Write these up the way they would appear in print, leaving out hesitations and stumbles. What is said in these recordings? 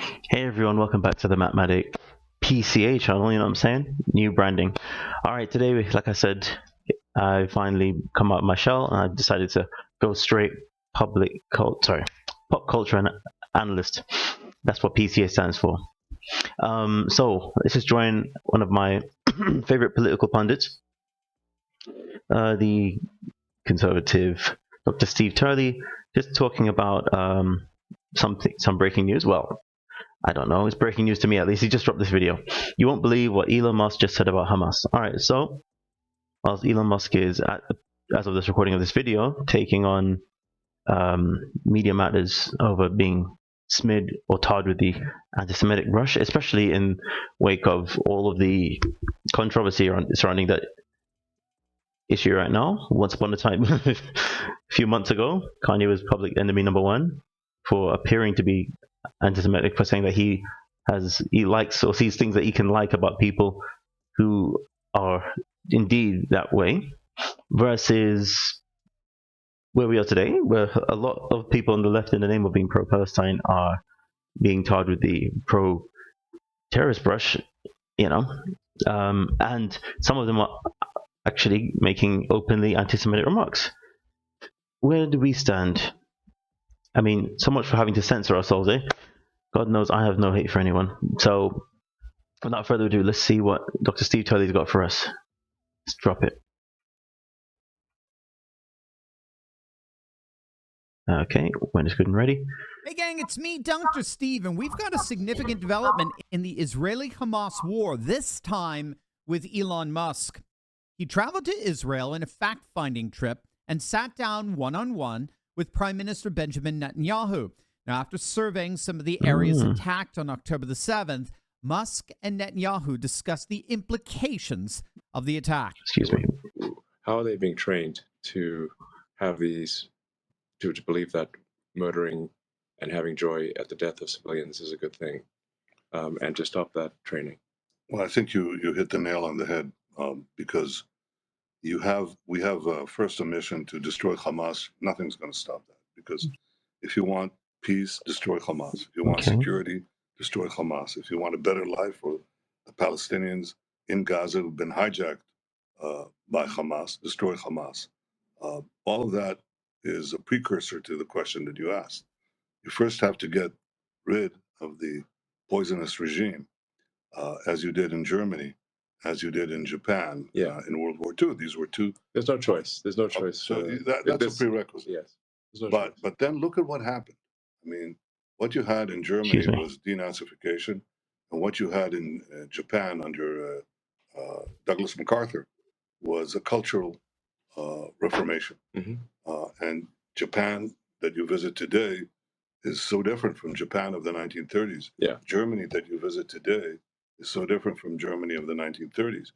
Hey everyone, welcome back to the MatMadik PCA channel, you know what I'm saying? New branding. Alright, today, like I said, I finally come out of my shell and I decided to go straight pop culture analyst. That's what PCA stands for. So let's just join one of my favorite political pundits, the conservative Dr. Steve Turley, just talking about some breaking news. Well, I don't know. It's breaking news to me, at least. He just dropped this video. You won't believe what Elon Musk just said about Hamas. All right, so whilst Elon Musk is, as of this recording of this video, taking on media matters over being smeared or tarred with the anti-Semitic brush, especially in wake of all of the controversy surrounding that issue right now. Once upon a time, a few months ago, Kanye was public enemy number one for appearing to be anti-Semitic, for saying that he likes or sees things that he can like about people who are indeed that way, versus where we are today, where a lot of people on the left, in the name of being pro-Palestine, are being tarred with the pro-terrorist brush, and some of them are actually making openly anti-Semitic remarks. Where do we stand? I mean, so much for having to censor ourselves, eh? God knows I have no hate for anyone. So, without further ado, let's see what Dr. Steve Turley's got for us. Let's drop it. Okay, when it's good and ready. Hey gang, it's me, Dr. Steve, and we've got a significant development in the Israeli-Hamas war, this time with Elon Musk. He traveled to Israel in a fact-finding trip and sat down one-on-one with Prime Minister Benjamin Netanyahu. Now, after surveying some of the areas attacked on October the 7th, Musk and Netanyahu discussed the implications of the attack. Excuse me. How are they being trained to have these, to believe that murdering and having joy at the death of civilians is a good thing, and to stop that training? Well, I think you hit the nail on the head, because we have first a mission to destroy Hamas. Nothing's going to stop that, because if you want peace, destroy Hamas. If you want security, destroy Hamas. If you want a better life for the Palestinians in Gaza who've been hijacked by Hamas, destroy Hamas. All of that is a precursor to the question that you asked. You first have to get rid of the poisonous regime, as you did in Germany, as you did in Japan, in World War II. These were two. There's no choice. There's no choice. So that's a prerequisite. Yes. No but then look at what happened. I mean, what you had in Germany was denazification, and what you had in Japan under Douglas MacArthur was a cultural reformation. And Japan that you visit today is so different from Japan of the 1930s. Germany that you visit today is so different from Germany of the 1930s.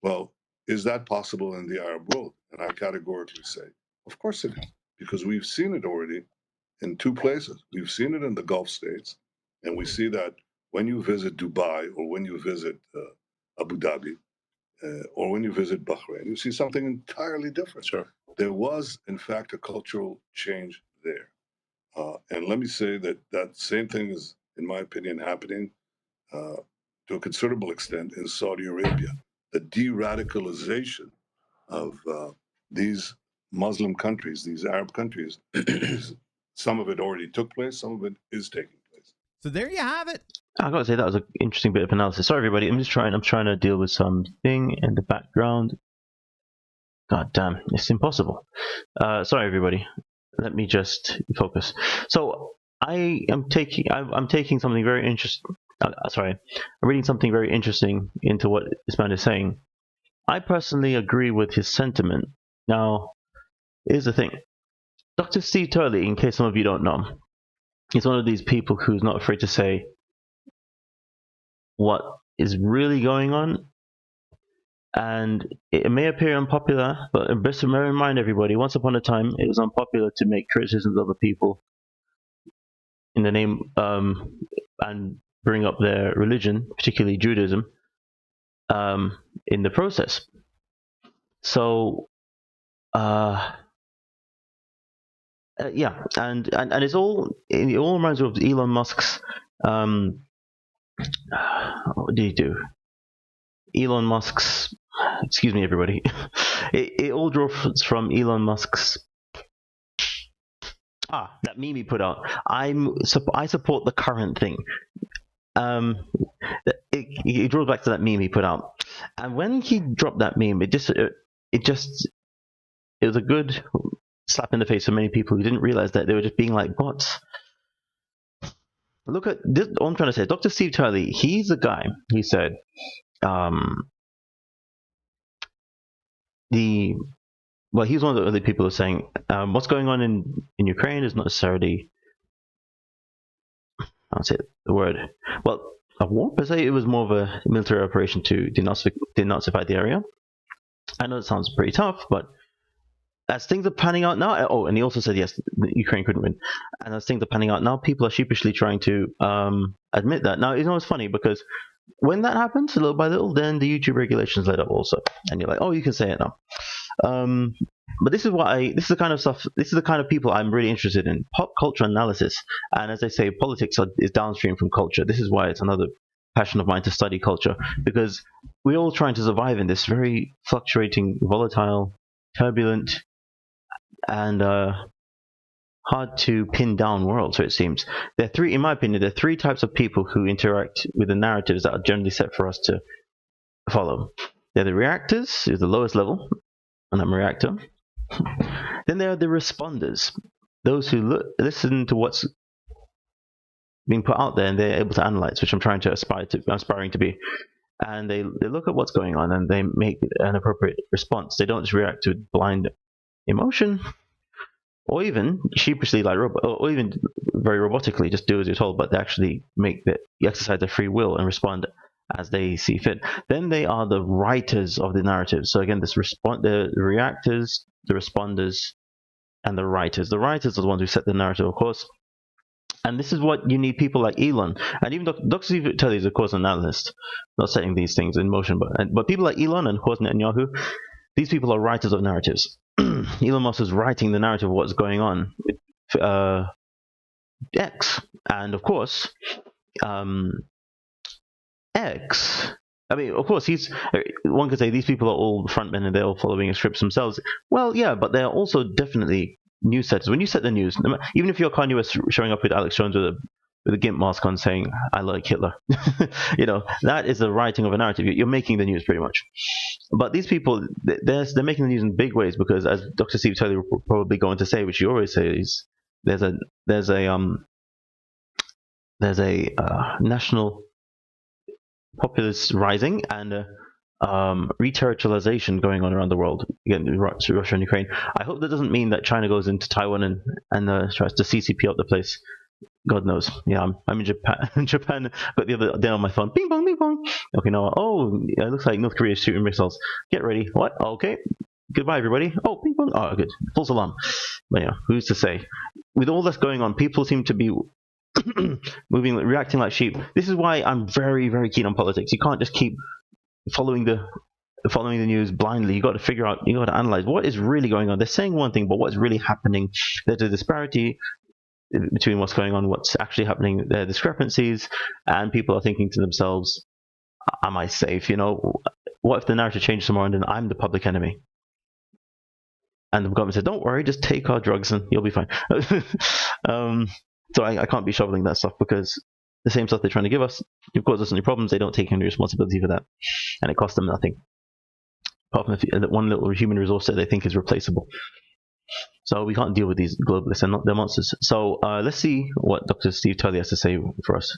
Well, is that possible in the Arab world? And I categorically say, of course it is, because we've seen it already in two places. We've seen it in the Gulf states, and we see that when you visit Dubai or when you visit Abu Dhabi or when you visit Bahrain, you see something entirely different. There was, in fact, a cultural change there. And let me say that that same thing is, in my opinion, happening to a considerable extent in Saudi Arabia. The de-radicalization of these Muslim countries, these Arab countries, some of it already took place, some of it is taking place. So there you have it. I gotta say that was an interesting bit of analysis. Sorry everybody, I'm trying to deal with something in the background. God damn, it's impossible. Sorry everybody. Let me just focus. So I'm taking something very interesting. I'm reading something very interesting into what this man is saying. I personally agree with his sentiment. Now, here's the thing. Dr. Steve Turley, in case some of you don't know, is one of these people who's not afraid to say what is really going on. And it may appear unpopular, but just to remind everybody, once upon a time, it was unpopular to make criticisms of other people in the name and bring up their religion, particularly Judaism, in the process. So, and it all reminds me of Elon Musk's What did he do? Elon Musk's, excuse me, everybody. It all draws from Elon Musk's. That meme he put out. I support the current thing. It draws back to that meme he put out, and when he dropped that meme, it was a good slap in the face for many people who didn't realize that they were just being like bots. Look at this. What I'm trying to say, Dr. Steve Turley, he's the guy who said, he was one of the other people who are saying, what's going on in Ukraine is not necessarily, I'll say the word, well, a war per se. It was more of a military operation to denazify the area. I know it sounds pretty tough, but as things are panning out now, and he also said yes, Ukraine couldn't win. And as things are panning out now, people are sheepishly trying to admit that. Now, it's always funny because when that happens, little by little, then the YouTube regulations let up also, and you're like, oh, you can say it now. But this is the kind of stuff. This is the kind of people I'm really interested in: pop culture analysis. And as I say, politics is downstream from culture. This is why it's another passion of mine to study culture, because we're all trying to survive in this very fluctuating, volatile, turbulent, and hard to pin down world. So it seems in my opinion, there are three types of people who interact with the narratives that are generally set for us to follow. They're the reactors, who's the lowest level, and I'm a reactor. Then there are the responders, those who listen to what's being put out there and they're able to analyze, which I'm aspiring to be. And they look at what's going on and they make an appropriate response. They don't just react to blind emotion, or even sheepishly or even very robotically just do as you're told, but they actually exercise their free will and respond as they see fit. Then they are the writers of the narrative. So again, the reactors, the responders, and the writers. The writers are the ones who set the narrative, of course. And this is what you need people like Elon, and even Dr. Steve Turley is, of course, an analyst, not setting these things in motion. But people like Elon and, of course, Netanyahu, these people are writers of narratives. Elon Musk is writing the narrative of what's going on with X. And, of course, X, I mean, of course, one could say these people are all frontmen and they're all following a script themselves. Well, yeah, but they're also definitely news setters. When you set the news, even if you're Kanye West showing up with Alex Jones with a GIMP mask on saying, I like Hitler, that is the writing of a narrative. You're making the news pretty much. But these people, they're making the news in big ways because, as Dr. Steve Turley will probably go on to say, which he always says, there's a national populace rising and reterritorialization going on around the world, again, Russia and Ukraine. I hope that doesn't mean that China goes into Taiwan and tries to CCP up the place. God knows. Yeah, I'm in Japan. Japan, got the other day on my phone. Bing bong, bing bong. Okay, now, it looks like North Korea is shooting missiles. Get ready. What? Okay. Goodbye, everybody. Oh, bing bong. Oh, good. False alarm. But yeah, who's to say? With all this going on, people seem to be reacting like sheep. This is why I'm very, very keen on politics. You can't just keep following the news blindly. You got to figure out, you got to analyze what is really going on. They're saying one thing, but what's really happening? There's a disparity between what's going on, what's actually happening. There are discrepancies, and people are thinking to themselves, "Am I safe? What if the narrative changes tomorrow and then I'm the public enemy?" And the government said, "Don't worry, just take our drugs and you'll be fine." So I can't be shoveling that stuff because the same stuff they're trying to give us, it causes us any problems. They don't take any responsibility for that, and it costs them nothing, apart from one little human resource that they think is replaceable. So we can't deal with these globalists and they're monsters. So let's see what Dr. Steve Turley has to say for us.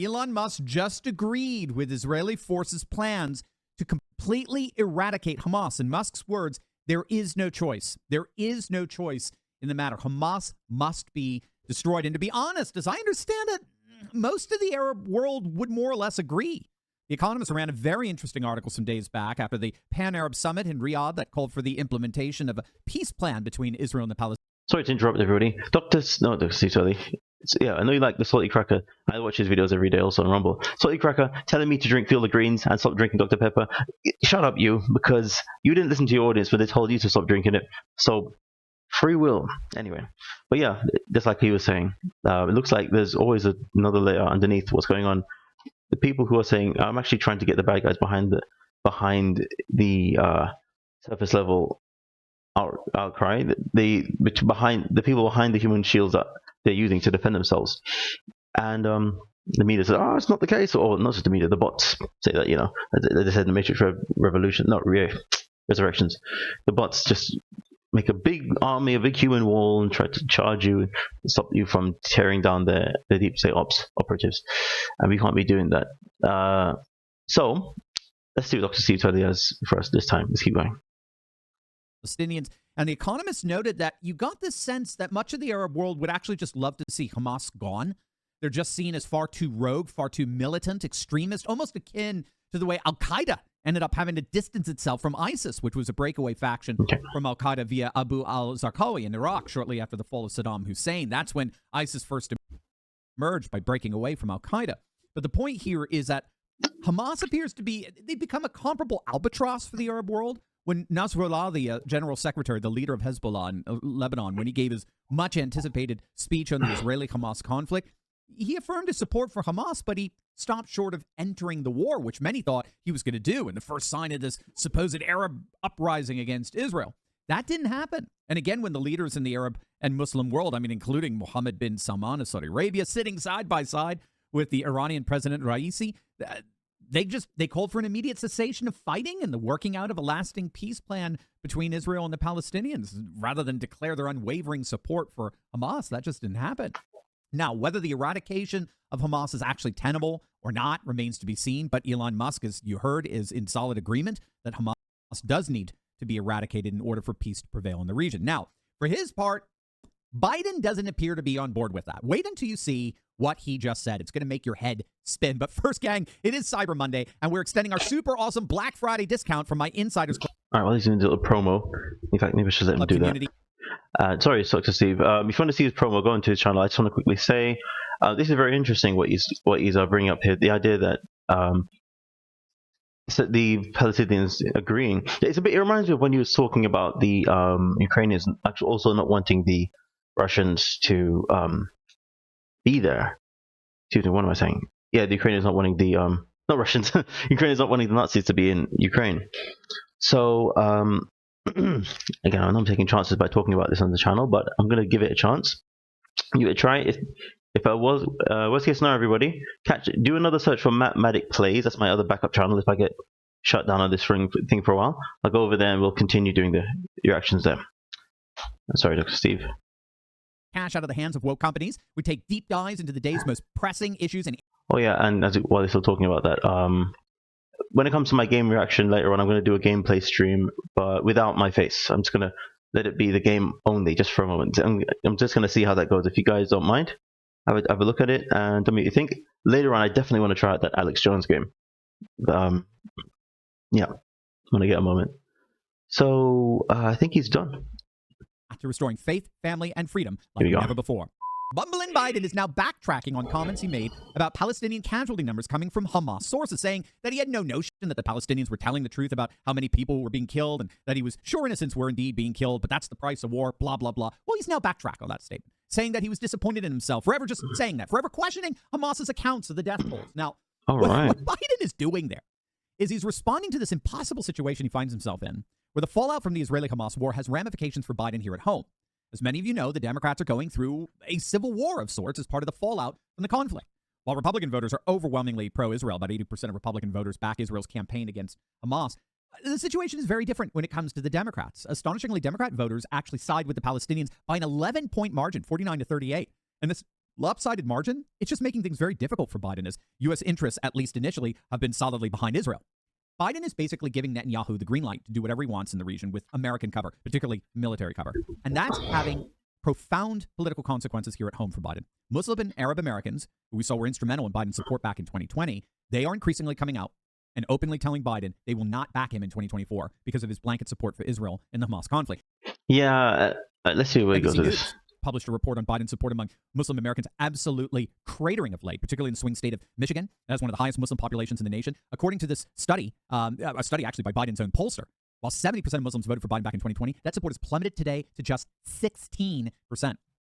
Elon Musk just agreed with Israeli forces' plans to completely eradicate Hamas. In Musk's words, there is no choice. There is no choice in the matter. Hamas must be destroyed. And to be honest, as I understand it, most of the Arab world would more or less agree. The Economist ran a very interesting article some days back after the Pan-Arab Summit in Riyadh that called for the implementation of a peace plan between Israel and the Palestinians. Sorry to interrupt everybody. Dr. Steve Turley. Yeah, I know you like the Salty Cracker. I watch his videos every day also on Rumble. Salty Cracker telling me to drink Field of Greens and stop drinking Dr. Pepper. Shut up, you, because you didn't listen to your audience when they told you to stop drinking it. So Free will. Anyway, but yeah, just like he was saying, it looks like there's always another layer underneath what's going on. The people who are saying, I'm actually trying to get the bad guys behind the surface level outcry. Behind the people behind the human shields that they're using to defend themselves. And the media says, "Oh, it's not the case," or not just the media, the bots say that. They said in the Matrix Revolution, not Resurrections. The bots just make a big army, a big human wall, and try to charge you and stop you from tearing down the deep state operatives. And we can't be doing that. So let's see what Dr. Steve Turley has for us this time. Let's keep going. Palestinians. And The Economist noted that you got this sense that much of the Arab world would actually just love to see Hamas gone. They're just seen as far too rogue, far too militant, extremist, almost akin to the way Al-Qaeda ended up having to distance itself from ISIS, which was a breakaway faction from Al-Qaeda via Abu al-Zarqawi in Iraq shortly after the fall of Saddam Hussein. That's when ISIS first emerged, by breaking away from Al-Qaeda. But the point here is that Hamas appears to be, they've become a comparable albatross for the Arab world. When Nasrallah, the general secretary, the leader of Hezbollah in Lebanon, when he gave his much anticipated speech on the Israeli-Hamas conflict, he affirmed his support for Hamas, but he stopped short of entering the war, which many thought he was going to do in the first sign of this supposed Arab uprising against Israel. That didn't happen. And again, when the leaders in the Arab and Muslim world, I mean, including Mohammed bin Salman of Saudi Arabia, sitting side by side with the Iranian President Raisi, they called for an immediate cessation of fighting and the working out of a lasting peace plan between Israel and the Palestinians, rather than declare their unwavering support for Hamas. That just didn't happen. Now, whether the eradication of Hamas is actually tenable or not remains to be seen, but Elon Musk, as you heard, is in solid agreement that Hamas does need to be eradicated in order for peace to prevail in the region. Now, for his part, Biden doesn't appear to be on board with that. Wait until you see what he just said. It's going to make your head spin. But first, gang, it is Cyber Monday, and we're extending our super awesome Black Friday discount from my Insiders Club. All right, well, he's going to do a little promo. In fact, maybe I should let him do community. That. Sorry, Dr. Steve. If you want to see his promo, go into his channel. I just want to quickly say this is very interesting what he's bringing up here. The idea that the Palestinians agreeing. It reminds me of when he was talking about the Ukrainians actually also not wanting the Russians to be there. Excuse me, what am I saying? Yeah, the Ukrainians not wanting the not Russians. Ukrainians not wanting the Nazis to be in Ukraine. So again, I know I'm taking chances by talking about this on the channel, but I'm going to give it a chance. Give it a try. If I was worst case scenario, everybody do another search for MatMadik Plays. That's my other backup channel. If I get shut down on this thing for a while, I'll go over there and we'll continue doing the reactions there. Sorry, Dr. Steve. Cash out of the hands of woke companies. We take deep dives into the day's most pressing issues. And oh yeah, and while they're still talking about that, when it comes to my game reaction later on, I'm going to do a gameplay stream, but without my face. I'm just going to let it be the game only, just for a moment. I'm just going to see how that goes. If you guys don't mind, have a look at it and tell me what you think. Later on, I definitely want to try out that Alex Jones game. Yeah, when I get a moment. So I think he's done. To restoring faith, family, and freedom like never before. Bumbling Biden is now backtracking on comments he made about Palestinian casualty numbers coming from Hamas sources, saying that he had no notion that the Palestinians were telling the truth about how many people were being killed and that he was sure innocents were indeed being killed, but that's the price of war, blah, blah, blah. Well, he's now backtracked on that statement, saying that he was disappointed in himself, forever just saying that, forever questioning Hamas's accounts of the death tolls. Now, what Biden is doing there is he's responding to this impossible situation he finds himself in, where the fallout from the Israeli-Hamas war has ramifications for Biden here at home. As many of you know, the Democrats are going through a civil war of sorts as part of the fallout from the conflict. While Republican voters are overwhelmingly pro-Israel, about 80% of Republican voters back Israel's campaign against Hamas, the situation is very different when it comes to the Democrats. Astonishingly, Democrat voters actually side with the Palestinians by an 11-point margin, 49-38. And this lopsided margin, it's just making things very difficult for Biden, as U.S. interests, at least initially, have been solidly behind Israel. Biden is basically giving Netanyahu the green light to do whatever he wants in the region with American cover, particularly military cover. And that's having profound political consequences here at home for Biden. Muslim and Arab Americans, who we saw were instrumental in Biden's support back in 2020, they are increasingly coming out and openly telling Biden they will not back him in 2024 because of his blanket support for Israel in the Hamas conflict. Yeah, let's see where we go to this. Published a report on Biden's support among Muslim Americans absolutely cratering of late, particularly in the swing state of Michigan. That has one of the highest Muslim populations in the nation. According to this study, a study actually by Biden's own pollster, While 70% of Muslims voted for Biden back in 2020, that support has plummeted today to just 16%.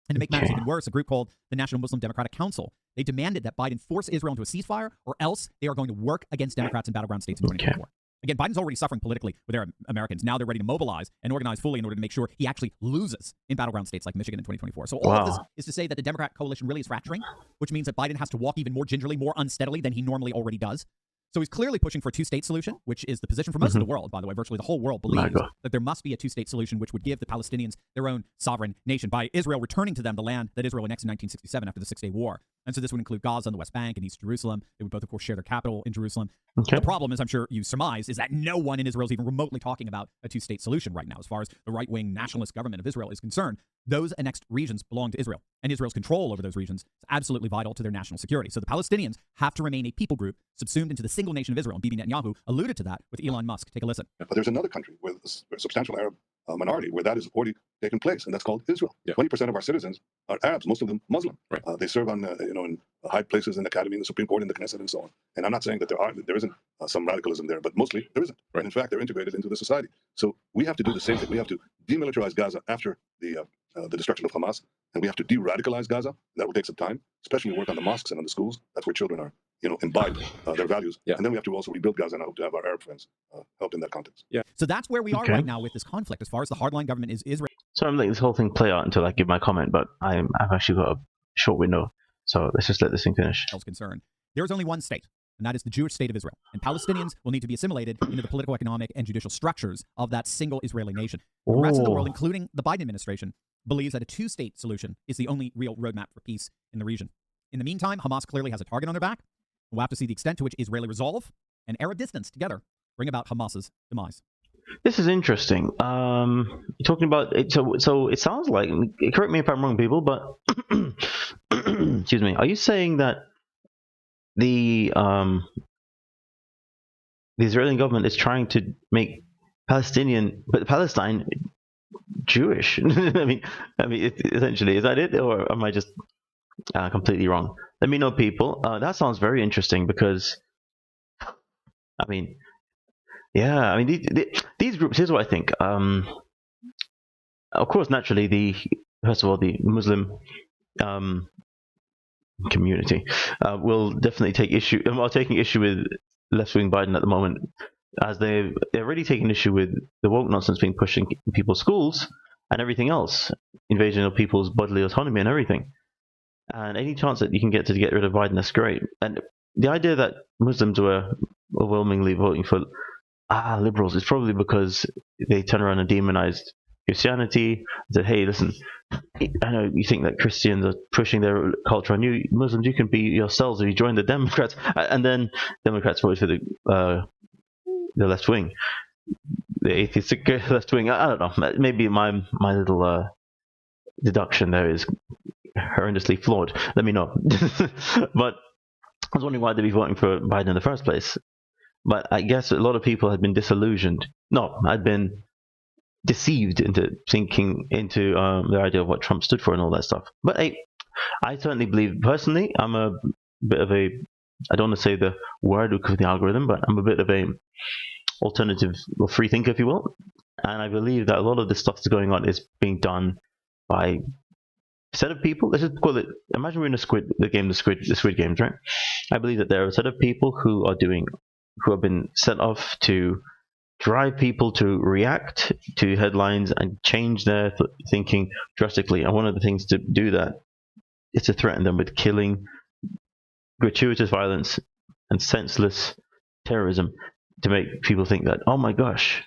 And to make matters even worse, a group called the National Muslim Democratic Council, they demanded that Biden force Israel into a ceasefire, or else they are going to work against Democrats in battleground states in 2024. Again, Biden's already suffering politically with their Americans. Now they're ready to mobilize and organize fully in order to make sure he actually loses in battleground states like Michigan in 2024. So all of this is to say that the Democrat coalition really is fracturing, which means that Biden has to walk even more gingerly, more unsteadily than he normally already does. So he's clearly pushing for a two-state solution, which is the position for most of the world, by the way. Virtually the whole world believes that there must be a two-state solution, which would give the Palestinians their own sovereign nation by Israel returning to them the land that Israel annexed in 1967 after the Six-Day War. And so this would include Gaza and the West Bank and East Jerusalem. They would both, of course, share their capital in Jerusalem. The problem, as I'm sure you surmise, is that no one in Israel is even remotely talking about a two-state solution right now. As far as the right-wing nationalist government of Israel is concerned, those annexed regions belong to Israel, and Israel's control over those regions is absolutely vital to their national security. So the Palestinians have to remain a people group subsumed into the single nation of Israel. And Bibi Netanyahu alluded to that with Elon Musk. Take a listen. But there's another country with a substantial Arab minority where that has already taken place, and that's called Israel. 20% of our citizens are Arabs, most of them Muslim. They serve on, in high places in the academy, in the Supreme Court, in the Knesset, and so on. And I'm not saying that there isn't some radicalism there, but mostly there isn't. And in fact, they're integrated into the society. So we have to do the same thing. We have to demilitarize Gaza after the destruction of Hamas, and we have to de-radicalize Gaza. That will take some time, especially work on the mosques and on the schools. That's where children are, imbibe their values. And then we have to also rebuild Gaza, and I hope to have our Arab friends help in that context. So that's where we are right now with this conflict. As far as the hardline government is Israel. So I'm letting this whole thing play out until I give my comment, but I've actually got a short window. So let's just let this thing finish. Concerned. There is only one state, and that is the Jewish state of Israel. And Palestinians will need to be assimilated into the political, economic, and judicial structures of that single Israeli nation. The rest of the world, including the Biden administration, believes that a two-state solution is the only real roadmap for peace in the region. In the meantime, Hamas clearly has a target on their back. We'll have to see the extent to which Israeli resolve and Arab distance together bring about Hamas's demise. This is interesting. You're talking about it, so it sounds like, correct me if I'm wrong, people, but excuse me. Are you saying that the Israeli government is trying to make Palestine Jewish? I mean, essentially, is that it, or am I just completely wrong? Let me know, people. That sounds very interesting because, these groups. Here's what I think. Of course, naturally, first of all, the Muslim community will definitely take issue. Are taking issue with left-wing Biden at the moment, as they're already taking issue with the woke nonsense being pushed in people's schools and everything else, invasion of people's bodily autonomy and everything. And any chance that you can get rid of Biden, that's great. And the idea that Muslims were overwhelmingly voting for liberals is probably because they turn around and demonized Christianity. Said, hey, listen, I know you think that Christians are pushing their culture on you. Muslims, you can be yourselves if you join the Democrats. And then Democrats voted for the left wing, the atheistic left wing. I don't know. Maybe my little deduction there is horrendously flawed. Let me know. But I was wondering why they'd be voting for Biden in the first place. But I guess a lot of people had been had been deceived into thinking into the idea of what Trump stood for and all that stuff. But I certainly believe, personally, I'm a bit of a, I don't want to say the word of the algorithm, but I'm a bit of a alternative or free thinker, if you will. And I believe that a lot of the stuff that's going on is being done by a set of people. Let's just call it, imagine we're in the Squid Games, right? I believe that there are a set of people who have been sent off to drive people to react to headlines and change their thinking drastically. And one of the things to do that is to threaten them with killing, gratuitous violence, and senseless terrorism to make people think that, oh my gosh,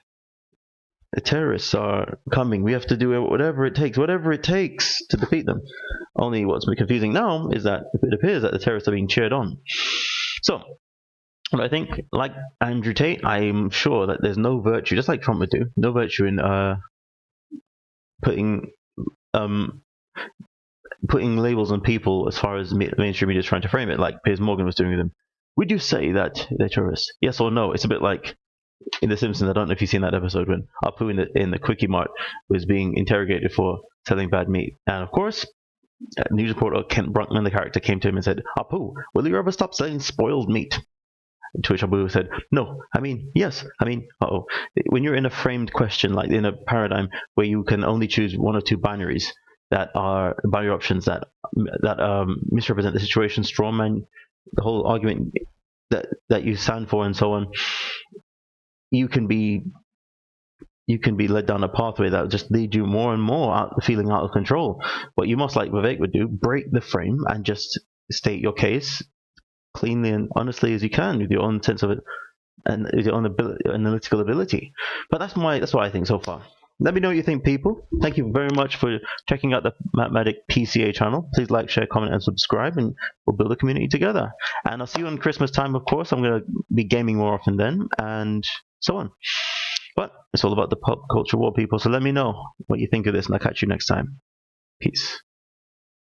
the terrorists are coming. We have to do whatever it takes to defeat them. Only what's confusing now is that it appears that the terrorists are being cheered on. So, but I think, like Andrew Tate, I'm sure that there's no virtue, just like Trump would do, no virtue in putting labels on people as far as mainstream media is trying to frame it, like Piers Morgan was doing with them. Would you say that they're terrorists? Yes or no? It's a bit like in The Simpsons. I don't know if you've seen that episode when Apu in the Quickie Mart was being interrogated for selling bad meat. And of course, news reporter Kent Brunkman, the character, came to him and said, Apu, will you ever stop selling spoiled meat? To which Abu said, no, I mean, yes, I mean, uh-oh. When you're in a framed question, like in a paradigm where you can only choose one or two binaries that are binary options that misrepresent the situation, strawman, the whole argument that you stand for, and so on, you can be led down a pathway that will just lead you more and more feeling out of control. What you most, like Vivek would do, break the frame and just state your case cleanly and honestly as you can with your own sense of it and with your own analytical ability. But that's what I think so far. Let me know what you think, people. Thank you very much for checking out the MatMadik PCA channel. Please like, share, comment, and subscribe, and we'll build a community together. And I'll see you on Christmas time, of course. I'm going to be gaming more often then, and so on. But it's all about the pop culture war, people. So let me know what you think of this, and I'll catch you next time. Peace.